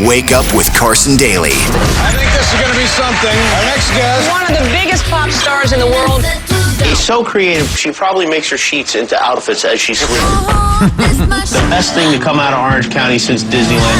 Wake Up with Carson Daly. I think this is going to be something. Our next guest. One of the biggest pop stars in the world. He's so creative, she probably makes her sheets into outfits as she's sleeping. The best thing to come out of Orange County since Disneyland.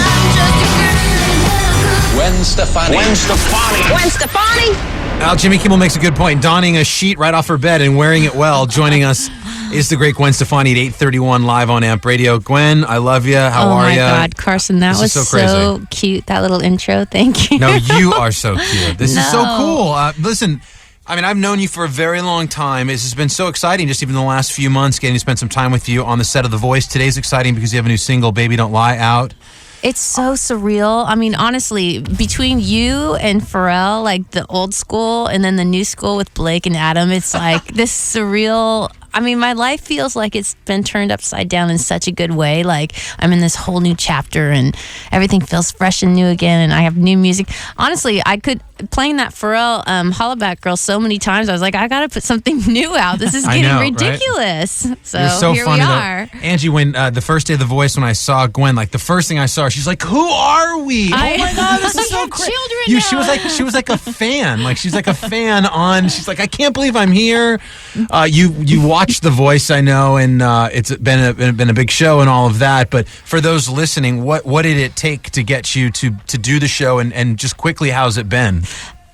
Gwen Stefani. Gwen Stefani. Gwen Stefani. Now, Jimmy Kimmel makes a good point. Donning a sheet right off her bed and wearing it well. Joining us is the great Gwen Stefani at 8:31 live on AMP Radio. Gwen, I love you. How are you? Oh, my God, Carson, that was so cute, that little intro. Thank you. No, you are so cute. This is so cool. Listen, I mean, I've known you for a very long time. It's just been so exciting, just even the last few months, getting to spend some time with you on the set of The Voice. Today's exciting because you have a new single, Baby Don't Lie, out. It's so surreal. I mean, honestly, between you and Pharrell, like the old school and then the new school with Blake and Adam, it's like this surreal. I mean, my life feels like it's been turned upside down in such a good way. Like I'm in this whole new chapter and everything feels fresh and new again. And I have new music. Honestly, playing that Pharrell Hollaback Girl so many times. I was like, I got to put something new out. This is getting ridiculous. Right? So here we are. Angie, when the first day of The Voice, when I saw Gwen, like the first thing I saw her, she's like, "Who are we? Oh my God, this is so crazy." She was like a fan. Like she's like a fan on. She's like, I can't believe I'm here. You watched The Voice, I know, and it's been a big show and all of that. But for those listening, what did it take to get you to do the show, and just quickly, how's it been?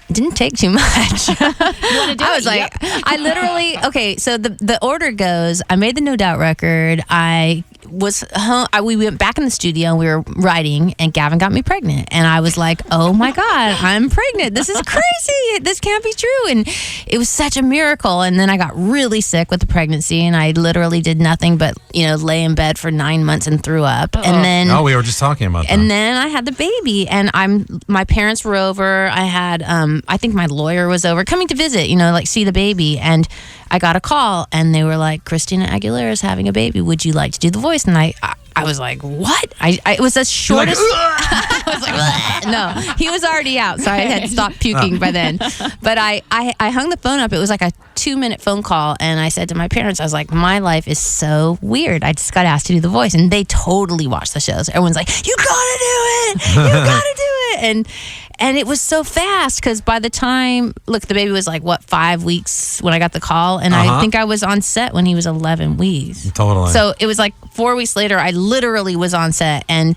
It didn't take too much. I was like, I literally, okay, so the order goes, I made the No Doubt record. I was home, we went back in the studio and we were writing, and Gavin got me pregnant. And I was like, oh my God, I'm pregnant. This is crazy. This can't be true. And it was such a miracle. And then I got really sick with the pregnancy, and I literally did nothing but, lay in bed for 9 months and threw up. And then we were just talking about that. And then I had the baby, and my parents were over. I had, I think my lawyer was over coming to visit, see the baby. And I got a call, and they were like, Christina Aguilera is having a baby. Would you like to do The Voice? And I was like, what? It was the shortest. I was like, no, he was already out, so I had stopped puking by then. But I hung the phone up. It was like a 2-minute phone call, and I said to my parents, I was like, my life is so weird. I just got asked to do The Voice, and they totally watched the shows. Everyone's like, you gotta do it. You gotta do it. And it was so fast because by the time, the baby was like, 5 weeks when I got the call. And I think I was on set when he was 11 weeks. Totally. So it was like 4 weeks later, I literally was on set. And,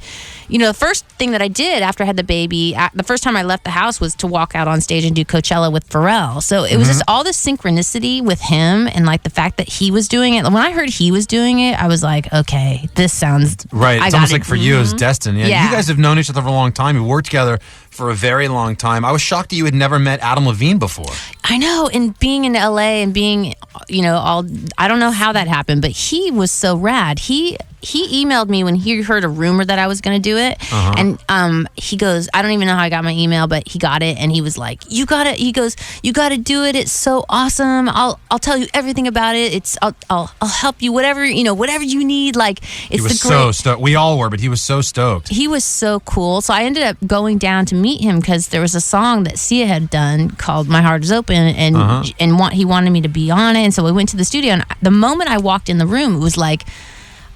the first thing that I did after I had the baby, the first time I left the house was to walk out on stage and do Coachella with Pharrell. So it was just all this synchronicity with him, and like the fact that he was doing it. When I heard he was doing it, I was like, okay, this sounds right. It's almost like for you, it's destined. Yeah. You guys have known each other for a long time. You've worked together for a very long time. I was shocked that you had never met Adam Levine before. I know, and being in LA and being, I don't know how that happened, but he was so rad. He emailed me when he heard a rumor that I was going to do it, and he goes, I don't even know how I got my email, but he got it, and he was like, you got it. He goes, you got to do it. It's so awesome. I'll tell you everything about it. I'll help you, whatever you need. Like, it's he was so stoked. We all were, but he was so stoked. He was so cool. So I ended up going down to meet him because there was a song that Sia had done called "My Heart Is Open," and he wanted me to be on it, and so we went to the studio. And the moment I walked in the room, it was like,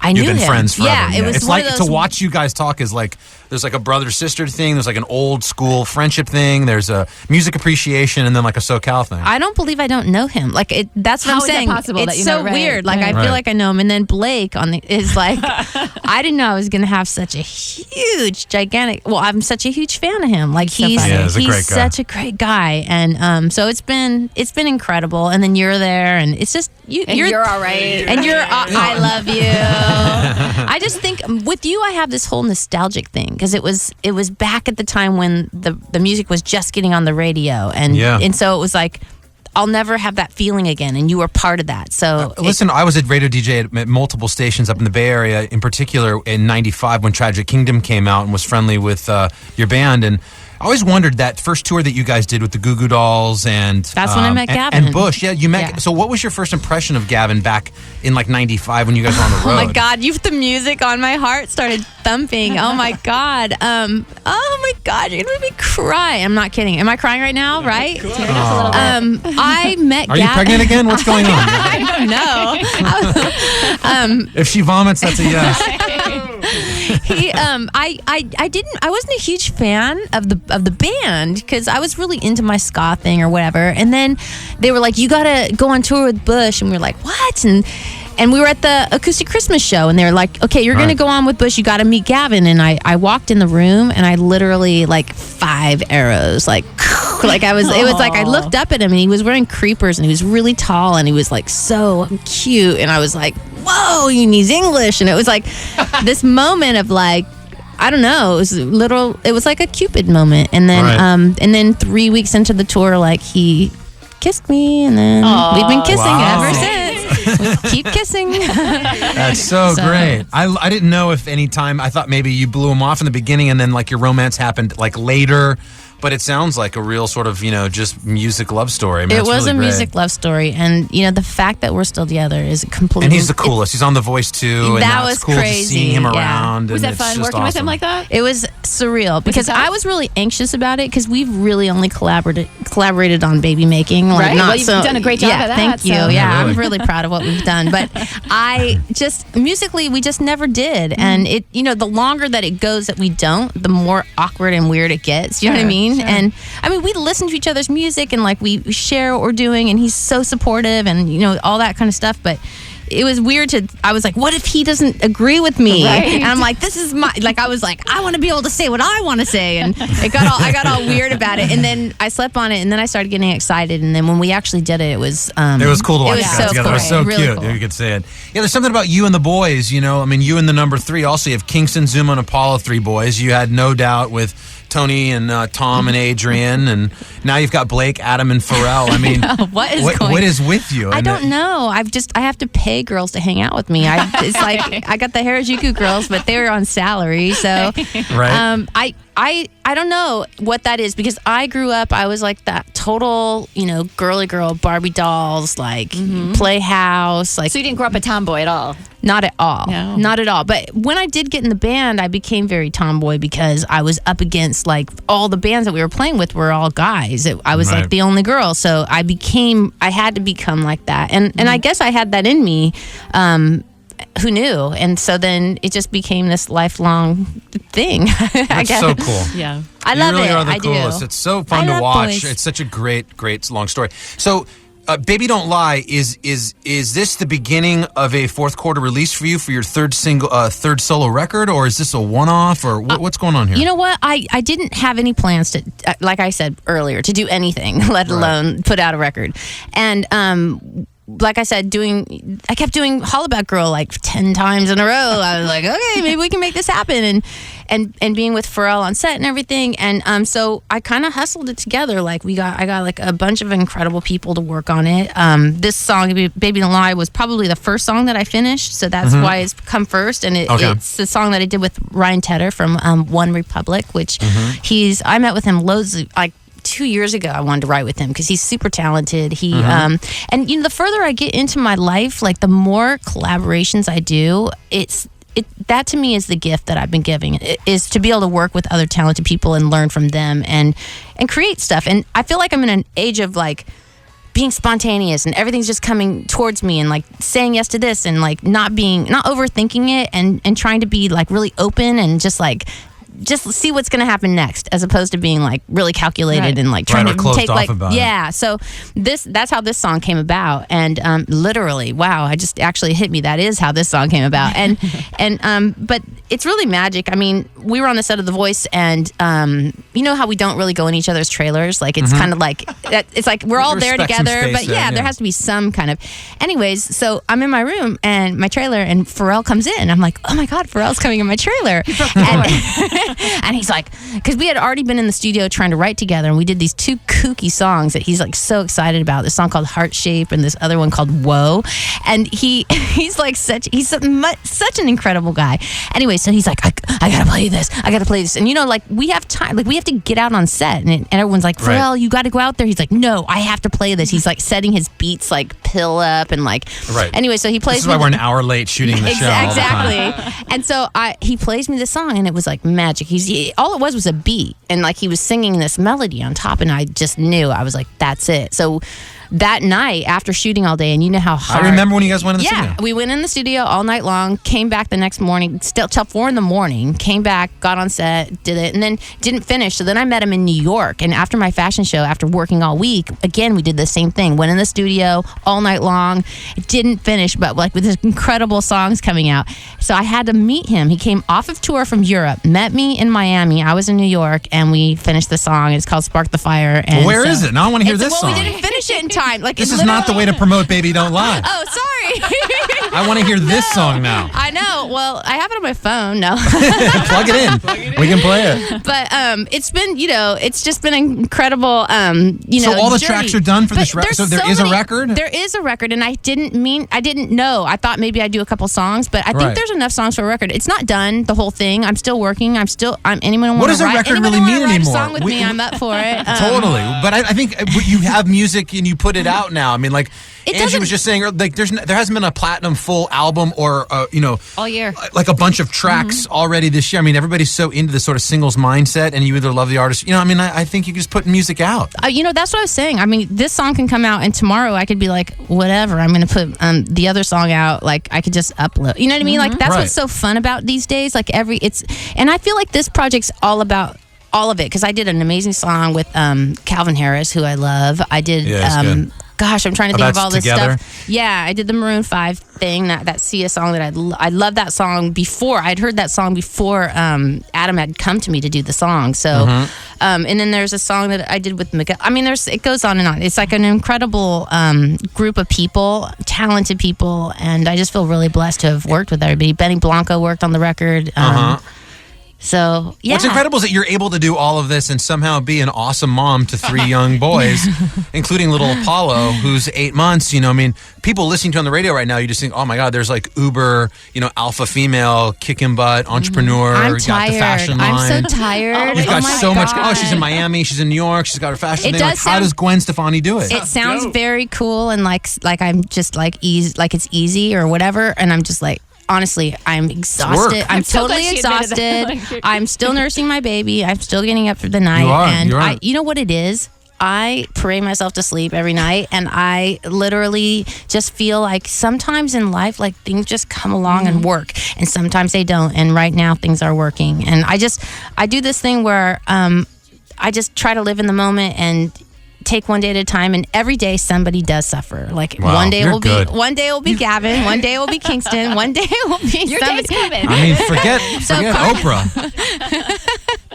I knew him. You've been friends forever. Yeah, it was it's one like of those. To watch you guys talk is like there's like a brother-sister thing, there's like an old school friendship thing, there's a music appreciation, and then like a SoCal thing. I don't believe I don't know him. Like that's what I'm saying. How is it possible that it's you so know, right? weird. Like I feel like I know him. And then Blake is like, I didn't know I was gonna have such a huge, gigantic. Well, I'm such a huge fan of him. Like he's a great guy. Such a great guy. And so it's been incredible. And then you're there, and it's just you're all right. And I love you. I just think with you, I have this whole nostalgic thing because it was back at the time when the music was just getting on the radio, and so it was like, I'll never have that feeling again, and you were part of that. So listen, I was a radio DJ at multiple stations up in the Bay Area, in particular in '95 when Tragic Kingdom came out and was friendly with your band, and I always wondered that first tour that you guys did with the Goo Goo Dolls, and that's when I met Gavin and Bush. Yeah, you met. Yeah. So what was your first impression of Gavin back in like '95 when you guys were on the road? Oh my God, the music on my heart started thumping. Oh my God. Oh my God, you're gonna make me cry. I'm not kidding. Am I crying right now? Right? I met. Are you pregnant again? What's going on? I don't know. If she vomits, that's a yes. I wasn't a huge fan of the band because I was really into my ska thing or whatever. And then they were like, you gotta go on tour with Bush, and we were like, what? And we were at the Acoustic Christmas show, and they were like, okay, you're going to go on with Bush. You got to meet Gavin. And I walked in the room, and I literally, like, 5 arrows, like I was, it was like I looked up at him, and he was wearing creepers, and he was really tall, and he was, like, so cute. And I was like, whoa, and he's English. And it was like this moment of, like, I don't know, it was like a Cupid moment. And then 3 weeks into the tour, like, he kissed me, and then we've been kissing ever since. We keep kissing. That's so great. I didn't know if any time, I thought maybe you blew him off in the beginning and then like your romance happened like later. But it sounds like a real sort of, just music love story. I mean, it was really a great. music love story. And, the fact that we're still together is completely... And he's the coolest. He's on The Voice, too. And that was it's cool crazy. to see him around. Was and that fun it's just working with him awesome. like that? It was surreal because I was really anxious about it because we've really only collaborated on baby making. Like, Right. Not Well, you've done a great job at that, Thank you. so- Yeah, really. I'm really proud of what we've done. But musically, we just never did. And it, the longer that it goes that we don't, the more awkward and weird it gets. You know what I mean? Sure. And I mean, we listen to each other's music and like we share what we're doing, and he's so supportive and all that kind of stuff. But it was weird I was like, what if he doesn't agree with me? Right. And I'm like, this is I was like, I want to be able to say what I want to say. And I got all weird about it. And then I slept on it, and then I started getting excited. And then when we actually did it, it was cool to watch was you guys so together. cool. It was so Really cute. cool. You could say it. Yeah, there's something about you and the boys, I mean, you and the number 3 also. You have Kingston, Zuma, and Apollo, 3 boys. You had No Doubt with Tony and Tom and Adrian, and now you've got Blake, Adam, and Pharrell. I mean, what is with you? I don't know. I have to pay girls to hang out with me. It's like I got the Harajuku girls, but they were on salary. So Right. I don't know what that is because I grew up, I was like that total, girly girl, Barbie dolls, like playhouse. Like, So you didn't grow up a tomboy at all? not at all. No. Not at all. But when I did get in the band, I became very tomboy because I was up against like all the bands that we were playing with were all guys. I was Right. like the only girl. So I had to become like that. And I guess I had that in me. Who knew? And so then it just became this lifelong thing. I That's guess. so cool. Yeah. I love you really it. are the I coolest. do. It's so fun I to love watch. boys. It's such a great long story. So, Baby Don't Lie is this the beginning of a fourth quarter release for you for your third solo record, or is this a one-off, or what's going on here? You know what? I didn't have any plans to, like I said earlier, to do anything, let alone put out a record. And like I said, I kept doing Hollaback Girl like 10 times in a row. I was like, okay, maybe we can make this happen. And being with Pharrell on set and everything. And so I kind of hustled it together. Like I got like a bunch of incredible people to work on it. This song, Baby Don't Lie, was probably the first song that I finished. So that's why it's come first. And it's the song that I did with Ryan Tedder from One Republic, which I met with him like 2 years ago. I wanted to write with him because he's super talented. And the further I get into my life, like the more collaborations I do, that to me is the gift that I've been giving, is to be able to work with other talented people and learn from them and create stuff. And I feel like I'm in an age of like being spontaneous and everything's just coming towards me and like saying yes to this and like not overthinking it and trying to be like really open and just see what's going to happen next, as opposed to being like really calculated and like trying to closed take off like about it. So that's how this song came about. And literally, wow, I just actually hit me. That is how this song came about. And but it's really magic. I mean, we were on the set of The Voice, and you know how we don't really go in each other's trailers. Like it's kind of like it's like we're all there Respect some together, space but there, there has to be some kind of. Anyways, so I'm in my room and my trailer, and Pharrell comes in. I'm like, oh my god, Pharrell's coming in my trailer. And he's like, because we had already been in the studio trying to write together, and we did these 2 kooky songs that he's like so excited about. This song called Heart Shape and this other one called Whoa. And he's like such an incredible guy. Anyway, so he's like, I gotta play this. And like we have time, like we have to get out on set, and everyone's like, Pharrell, you got to go out there. He's like, no, I have to play this. He's like setting his beats like pill up and like. Right. Anyway, so he plays. This is why we're an hour late shooting the show. all the time. Exactly. And so he plays me this song, and it was like magic. All it was a beat, and like he was singing this melody on top, and I just knew. I was like, that's it. So that night after shooting all day, and you know how hard. I remember when you guys went in the studio. Yeah, we went in the studio all night long, came back the next morning, still till 4 a.m, came back, got on set, did it, and then didn't finish. So then I met him in New York, and after my fashion show, after working all week, again, we did the same thing. Went in the studio all night long, didn't finish, but like with his incredible songs coming out. So I had to meet him. He came off of tour from Europe, met me in Miami. I was in New York, and we finished the song. It's called Spark the Fire. And Where is it? Now I want to hear this song. We didn't finish it in time. Like this is not the way to promote Baby Don't Lie. Oh, sorry. I want to hear this song now. I know. Well, I have it on my phone. No. Plug it in. We can play it. But it's been, it's just been incredible. So all the journey. tracks are done for this record. So there is a record. There is a record, and I didn't know. I thought maybe I'd do a couple songs, but I think there's enough songs for a record. It's not done, the whole thing. I'm still working. Anyone what does a record really mean anymore? A song with me, I'm up for it. Totally. But I think you have music and you put it out now. I mean, like Angie was just saying, like there hasn't been a platinum full album or all year, like a bunch of tracks already this year. I mean, everybody's so into this sort of singles mindset, and you either love the artist. I think you can just put music out. That's what I was saying. I mean, this song can come out, and tomorrow I could be like, whatever. I'm going to put the other song out. Like I could just upload. You know what I mean? Like that's what's so fun about these days. Like and I feel like this project's all about all of it, because I did an amazing song with Calvin Harris, who I love. I did. Gosh, I'm trying to think of all this stuff. Yeah, I did the Maroon 5 thing, that Sia song that I love that song before. I'd heard that song before Adam had come to me to do the song. So, and then there's a song that I did with Miguel. I mean, it goes on and on. It's like an incredible group of people, talented people, and I just feel really blessed to have worked with everybody. Benny Blanco worked on the record. So, yeah. What's incredible is that you're able to do all of this and somehow be an awesome mom to 3 young boys, including little Apollo, who's 8 months. I mean, people listening to on the radio right now, you just think, oh my God, there's like uber, alpha female, kicking butt, entrepreneur. I'm got tired. The fashion line. I'm so tired. You've got so much. God. Oh, she's in Miami. She's in New York. She's got her fashion thing. How does Gwen Stefani do it? It sounds very cool and like I'm just like easy, like it's easy or whatever. And I'm just like, honestly, I'm exhausted. I'm totally exhausted. I'm still nursing my baby. I'm still getting up for the night. You are. You know what it is? I pray myself to sleep every night, and I literally just feel like sometimes in life, like things just come along and work, and sometimes they don't. And right now, things are working. And I do this thing where I just try to live in the moment and take one day at a time, and every day somebody does suffer. Like one day it will be Gavin, one day it will be Kingston, one day it will be your day's coming. I mean, forget Oprah.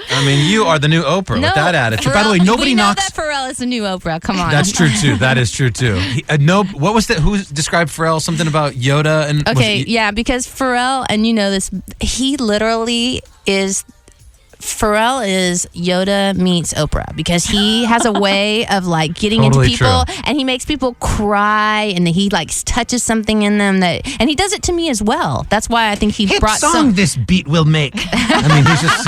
I mean, you are the new Oprah with that attitude. Pharrell, by the way, nobody we know knocks. that Pharrell is the new Oprah. Come on. That's true too. That is true too. What was that? Who described Pharrell? Something about Yoda and. Okay, because Pharrell, and this, he literally is. Pharrell is Yoda meets Oprah, because he has a way of like getting into people, and he makes people cry, and he like touches something in them and he does it to me as well. That's why I think he brought song this beat will make. I mean, he's just.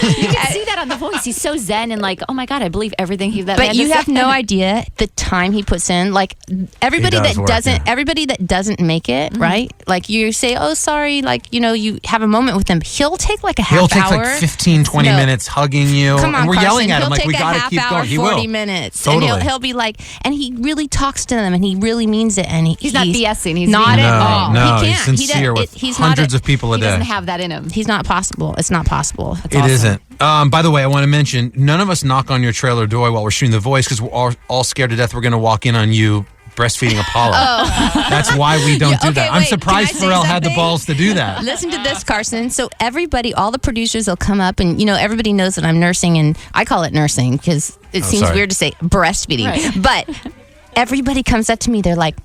You can see that on The Voice. He's so zen and like, oh my God, I believe everything that But man you just have said. no idea the time he puts in. Like everybody that doesn't make it, right? Like you say, oh, sorry, like, you have a moment with him. He'll take like a half hour. He'll take like 15, 20 minutes hugging you. Come on, and we're Carson. yelling at him like, we got to keep going. He 40 will. minutes. Totally. And he'll be like, and he really talks to them, and he really means it. And he's not BSing. He's not being at all. No, he can't. he's sincere with hundreds of people a day. He doesn't have that in him. He's not possible. It's not possible. It's It awesome. isn't. By the way, I want to mention, none of us knock on your trailer door while we're shooting The Voice, because we're all scared to death we're going to walk in on you breastfeeding Apollo. That's why we don't do that. I'm surprised Pharrell had the balls to do that. Listen to this, Carson. So everybody, all the producers will come up, and everybody knows that I'm nursing, and I call it nursing because it seems weird to say breastfeeding. Right. But everybody comes up to me, they're like,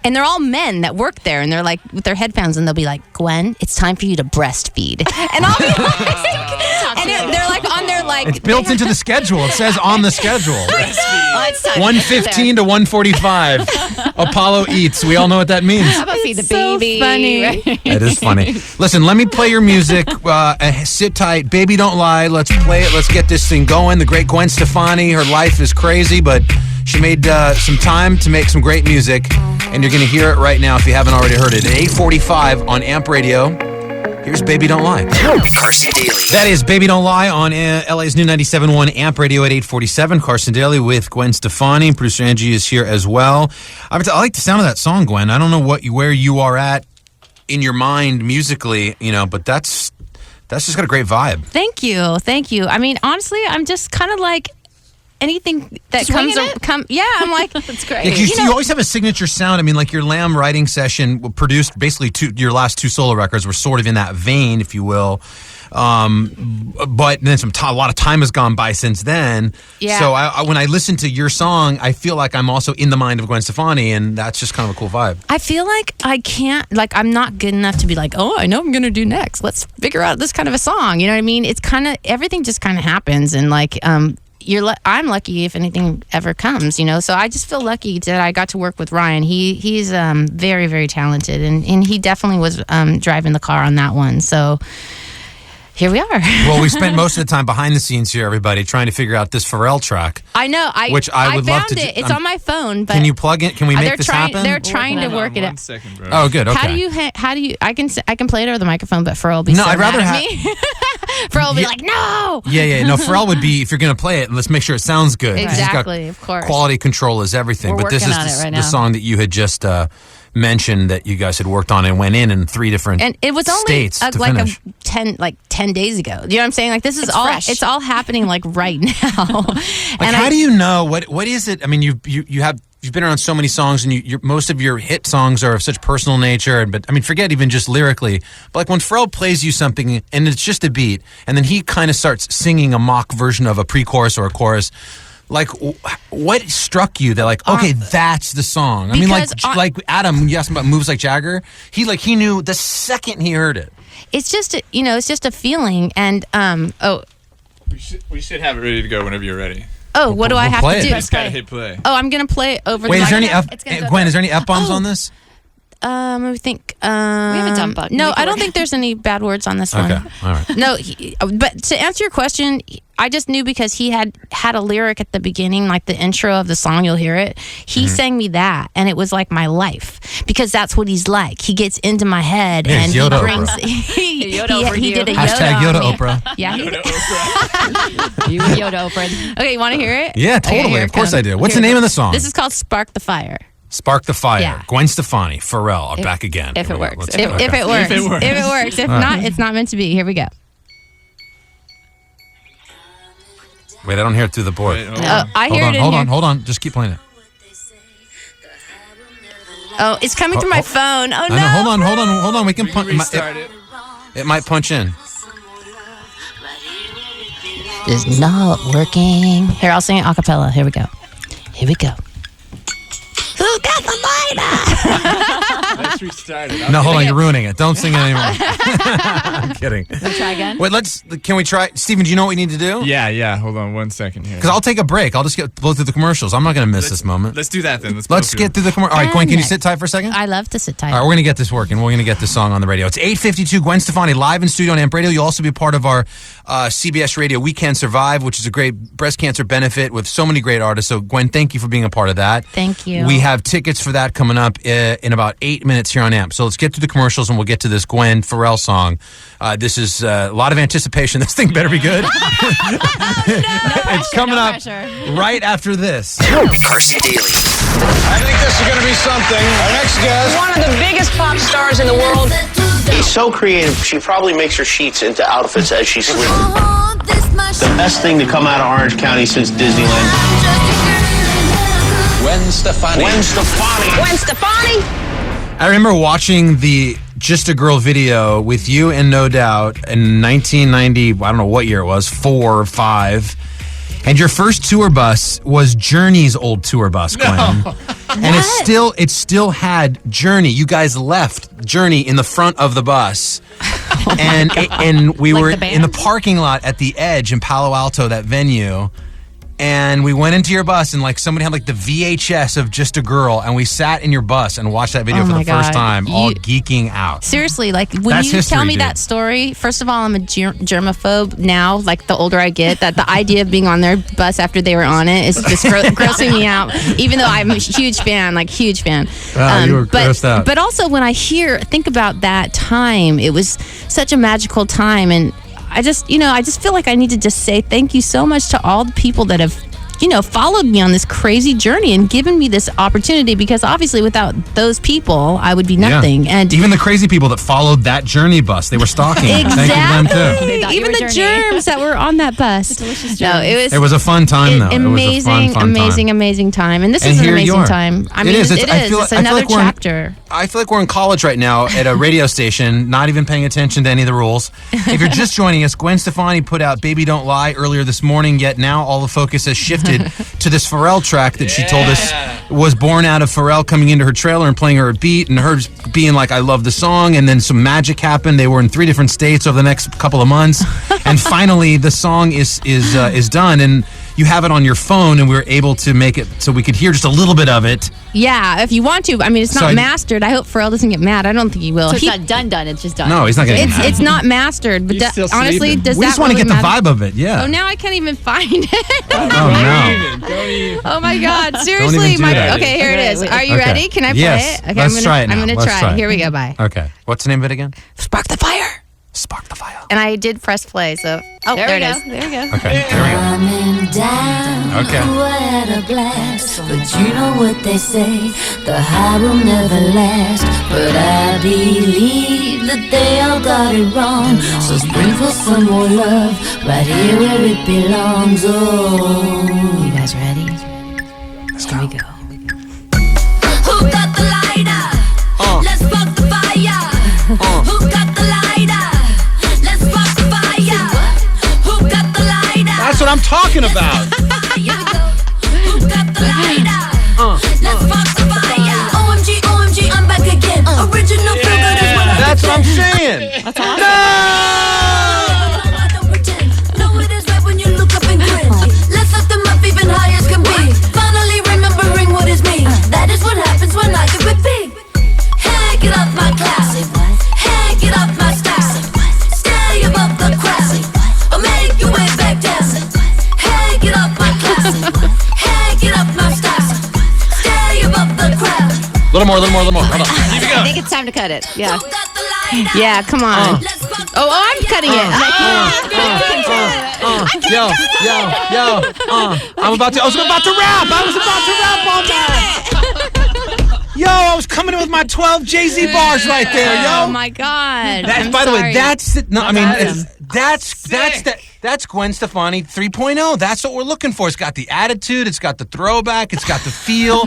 and they're all men that work there, and they're like with their headphones, and they'll be like, Gwen, it's time for you to breastfeed. And I'll be like, and they're like on their like. It's built into the schedule. It says on the schedule. 1:15 to 1:45. Apollo eats. We all know what that means. How about feed the so baby? Funny. It is funny. Listen, let me play your music. Sit tight. Baby, don't lie. Let's play it. Let's get this thing going. The great Gwen Stefani. Her life is crazy, but she made some time to make some great music, and you're going to hear it right now if you haven't already heard it. At 8:45 on AMP Radio. Here's Baby Don't Lie. Carson Daly. That is Baby Don't Lie on LA's new 97.1 AMP radio at 847. Carson Daly with Gwen Stefani. Producer Angie is here as well. I like the sound of that song, Gwen. I don't know where you are at in your mind musically, but that's just got a great vibe. Thank you. I mean, honestly, I'm just kind of like anything that Swinging I'm like, That's great. Yeah, you always have a signature sound. I mean, like your Lamb writing session produced basically your last two solo records were sort of in that vein, if you will. But then a lot of time has gone by since then. Yeah. So when I listen to your song, I feel like I'm also in the mind of Gwen Stefani, and that's just kind of a cool vibe. I feel like I'm not good enough to be like, oh, I know what I'm going to do next. Let's figure out this kind of a song. You know what I mean? It's kind of, everything just kind of happens. And like, I'm lucky if anything ever comes, So I just feel lucky that I got to work with Ryan. He's very, very talented, and he definitely was driving the car on that one. So here we are. Well, we spent most of the time behind the scenes here, everybody, trying to figure out this Pharrell track. I know. I would love to. It's on my phone. But can you plug it? Can we make this happen? They're trying to work it out. 1 second, bro. Oh, good. Okay. How do you? I can play it over the microphone, but Pharrell will be I'd rather mad at me. Pharrell will be like, no. Yeah. No, Pharrell would be, if you're going to play it, let's make sure it sounds good. Exactly, of course. Quality control is everything. We're but this working is on it right the now. song that you had just mentioned that you guys had worked on and went in 3 different and it was only states to finish. 10 days ago. You know what I'm saying? Like this is It's all fresh. it's all happening like right now. Like, how do you know what is it? I mean, you've been around so many songs, and most of your hit songs are of such personal nature. But I mean, forget even just lyrically. But like when Pharrell plays you something and it's just a beat, and then he kind of starts singing a mock version of a pre-chorus or a chorus. Like, what struck you that like, okay, that's the song? I mean, like Adam, when you asked him about Moves Like Jagger, he knew the second he heard it. It's just it's just a feeling. And We should have it ready to go whenever you're ready. what do I have play to it. do? Just gotta hit play. Oh, I'm gonna play it over. Wait, the is there any microphone. Gwen? Is there any F-bombs on this? I think We have a dump button. No, We can I don't work- think there's any bad words on this one. Okay, all right. No, but to answer your question, I just knew because he had a lyric at the beginning, like the intro of the song, you'll hear it. He sang me that, and it was like my life, because that's what he's like. He gets into my head, Yeah, and he's Yoda he brings. Yoda over he you. did a Hashtag Yoda, Yoda on me. Oprah. Yeah. You Yoda Oprah. Okay, you want to hear it? Yeah, Okay, totally. here Of it course comes. I do. What's Here the it name of the goes. song? This is called "Spark the Fire." Spark the Fire. Yeah. Gwen Stefani, Pharrell are back again. If it works. Let's If go. it Okay. works. If it works. If it works. If not, it's not meant to be. Here we go. Wait, I don't hear it through the board. Wait, hold on. I hear it in here. Hold on. Just keep playing it. Oh, it's coming through my phone. Oh, no. I know. Hold on. We can We can punch. restart it. It might punch in. It's not working. Here, I'll sing it a cappella. Here we go. Who got the lighter? Let's restart it. No, hold on. You're ruining it. Don't sing it anymore. I'm kidding. Try again. Wait, can we try? Steven, do you know what we need to do? Yeah. Hold on 1 second here. Because I'll take a break. I'll just blow through the commercials. I'm not going to miss this moment. Let's do that then. Let's get through the commercial. All right, Gwen, can you sit tight for a second? I love to sit tight. All right, we're going to get this working. We're going to get this song on the radio. It's 8:52. Gwen Stefani live in studio on AMP Radio. You'll also be part of our CBS Radio We Can Survive, which is a great breast cancer benefit with so many great artists. So, Gwen, thank you for being a part of that. Thank you. We have tickets for that coming up in about 8 minutes here on AMP. So let's get through the commercials and we'll get to this Gwen Pharrell song. This is a lot of anticipation. This thing better be good. It's coming up right after this. Carson Daly. I think this is going to be something. Our next guest. One of the biggest pop stars in the world. He's so creative, she probably makes her sheets into outfits as she sleeps. The best thing to come out of Orange County since Disneyland. Gwen Stefani. Gwen Stefani. Gwen Stefani. I remember watching the Just a Girl video with you and No Doubt in 1990, I don't know what year it was, 4 or 5. And your first tour bus was Journey's old tour bus, Gwen. And it still had Journey. You guys left Journey in the front of the bus. And we Like were the band? in the parking lot at the Edge in Palo Alto, that venue. And we went into your bus, and like somebody had like the VHS of Just a Girl, and we sat in your bus and watched that video for the first time, all geeking out. Seriously, like when That's you history, tell me dude. that story, first of all, I'm a germaphobe now. Like the older I get, that the idea of being on their bus after they were on it is just grossing me out. Even though I'm a huge fan, You were grossed out. But also when I think about that time, it was such a magical time, and I just feel like I need to just say thank you so much to all the people that have, followed me on this crazy journey and given me this opportunity, because obviously without those people, I would be nothing. Yeah. And even the crazy people that followed that journey bus, they were stalking. Exactly. Thank you to them too. They thought you Even were the journey. germs that were on that bus. delicious No, germs. It was a fun time, though. Amazing, it was a fun time. amazing time. And this And is an here you amazing are. time. I It mean, is. it I is. feel It's like another we're in- chapter. I feel like we're in college right now at a radio station, not even paying attention to any of the rules. If you're just joining us, Gwen Stefani put out Baby Don't Lie earlier this morning, yet now all the focus has shifted to this Pharrell track that she told us was born out of Pharrell coming into her trailer and playing her a beat, and her just being like, I love the song, and then some magic happened. They were in 3 different states over the next couple of months, and finally the song is done, and you have it on your phone, and we were able to make it so we could hear just a little bit of it. Yeah, if you want to. I mean, it's not mastered. I hope Pharrell doesn't get mad. I don't think he will. So it's not done. It's just done. No, he's not getting mad. It's not mastered. But He's still honestly, sleeping. does We that just want to really get the matter? vibe of it, yeah. Oh, now I can't even find it. Oh, no. Don't even. Oh my God! Seriously, do that. okay, here it is. Are you Okay. ready? Can I play Yes. it? Okay, Let's try it now. I'm gonna Let's try try it. it. Here we go. Bye. Okay. What's the name of it again? Spark the fire. Spark the Fire. And I did press play, so there it is. There we go. Okay, there we go. Coming down, Okay. what a blast. But you know what they say, the high will never last. But I believe that they all got it wrong. So sprinkle some more love right here where it belongs. Oh, you guys ready? Here we go. Who got the lighter? Let's spark the fire. Who got the lighter? Let's spark the fire. Who got the lighter? That's what I'm talking about. Who got the lighter? Let's spark the fire. OMG, OMG, I'm back again. Original feel good is what I That's what I'm saying. I don't pretend. No, it is right when you look up and grin. Let's lift them up even higher as can be. Finally remembering what is me. That is what happens when I get with big. Hey, get off my cloud. Hey, get off my style. Stay above the crowd. Or make your way back down. Hey, get off my cloud. Hey, get off my style. Stay above the crowd. A little more. Hold on. I think it's time to cut it. Yeah. Who got the lighter? Yeah, come on. Let's spark the Oh, I'm cutting it. Yo. I was about to rap on that. Yo, I was coming in with my 12 Jay-Z bars right there, yo. Oh my God. That's, I'm by the way, sorry. that's Gwen Stefani 3.0. That's what we're looking for. It's got the attitude. It's got the throwback. It's got the feel.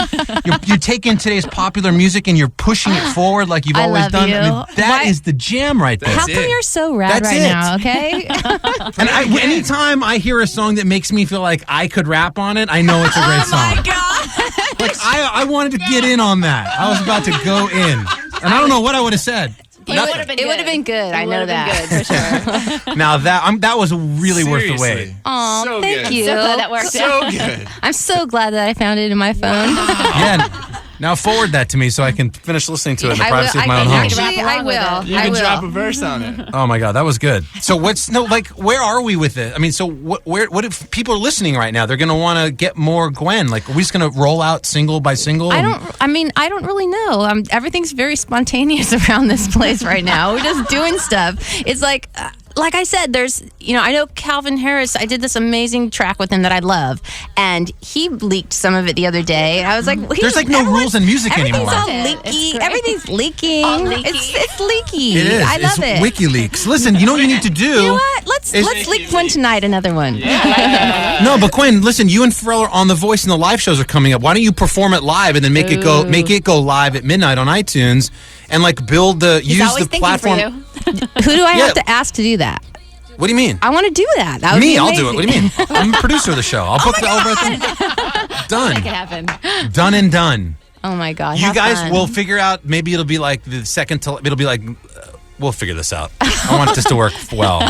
You're taking today's popular music and you're pushing it forward like you've I always love done. you. I mean, that is the jam right there. How come you're so rad That's right it. now? Okay. And anytime I hear a song that makes me feel like I could rap on it, I know it's a great song. Oh my God. Like I wanted to get in on that. I was about to go in, and I don't know what I would have said. It It would have been good. I know that. Good, for sure. Now that was really worth the wait. Seriously. Oh, So thank good. you. So glad that worked. So good. I'm so glad that I found it in my phone. Yeah. Now forward that to me so I can finish listening to it in the I privacy will. of my own I home. actually, I along with will. it. You I can will. drop a verse on it. Oh my God, that was good. So where are we with it? I mean, so what if people are listening right now? They're going to want to get more Gwen. Like, are we just going to roll out single by single? I don't really know. Everything's very spontaneous around this place right now. We're just doing stuff. It's like I said, I know Calvin Harris, I did this amazing track with him that I love, and he leaked some of it the other day. I was like, There's like no rules in music everything's anymore. all It's leaky. great. Everything's leaking. All leaky. It's leaky. It is. I love it's it. WikiLeaks. Listen, you know what you need to do? You know what? Let's leak one tonight, another one. No, but Gwen, listen, you and Pharrell are on The Voice and the live shows are coming up. Why don't you perform it live and then make it go live at midnight on iTunes and like He's always thinking platform. for you. Who do I Yeah. have to ask to do that? What do you mean? I want to do that. That would Me, be I'll do it. amazing. What do you mean? I'm the producer of the show. I'll book the everything. Done. Make it happen. Done and done. Oh my God. You have guys fun. will figure out. Maybe it'll be like the second. It'll be like we'll figure this out. I want this to work well.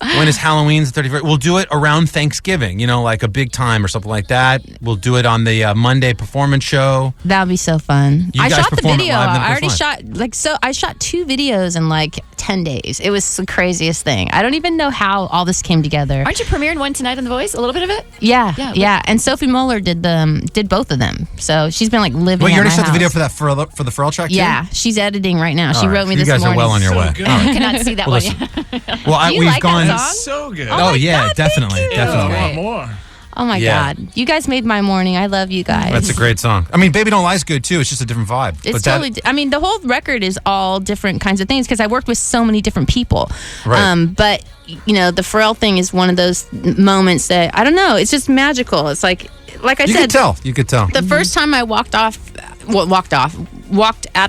When is Halloween's 31st? We'll do it around Thanksgiving, like a big time or something like that. We'll do it on the Monday performance show. That would be so fun. You I guys shot the perform it video. live, then I already perform. shot, I shot 2 videos in like 10 days. It was the craziest thing. I don't even know how all this came together. Aren't you premiering one tonight on The Voice? A little bit of it? Yeah. And Sophie Muller did both of them. So she's been like living. Wait, you at already my shot the video house. for the Pharrell track too? Yeah, she's editing right now. She All right. wrote me You this guys morning. are well on your way. good. All right. I cannot see that Well, one. Well, Do you we've like gone. that song? So good. Oh, yeah, God, definitely, thank you. definitely. I want more. Oh my Yeah. God. You guys made my morning. I love you guys. That's a great song. I mean, Baby Don't Lie's good too. It's just a different vibe. It's totally. I mean, the whole record is all different kinds of things because I worked with so many different people. Right. But the Pharrell thing is one of those moments that I don't know. It's just magical. It's like I You said. could tell. The first time I walked out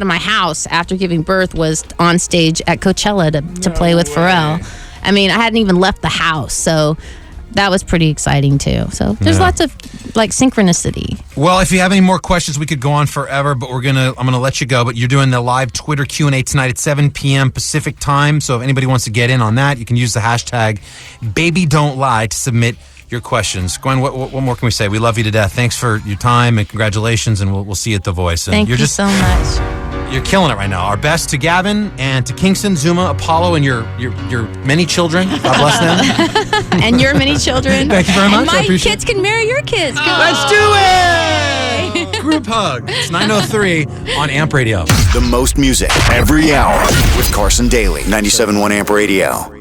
of my house after giving birth was on stage at Coachella to play with Pharrell. I mean, I hadn't even left the house, so that was pretty exciting too. So there's lots of like synchronicity. Well, if you have any more questions, we could go on forever, but I'm gonna let you go. But you're doing the live Twitter Q&A tonight at 7 p.m. Pacific time. So if anybody wants to get in on that, you can use the hashtag #BabyDon'tLie to submit your questions. Gwen, what more can we say? We love you to death. Thanks for your time and congratulations, and we'll see you at The Voice. And Thank you so much. You're killing it right now. Our best to Gavin and to Kingston, Zuma, Apollo, and your many children. God bless them. And your many children. Thank you very much. And I my appreciate kids can marry your kids. Go. Let's do it! Group hug. It's 9:03 on Amp Radio. The most music every hour with Carson Daly. 97.1 Amp Radio.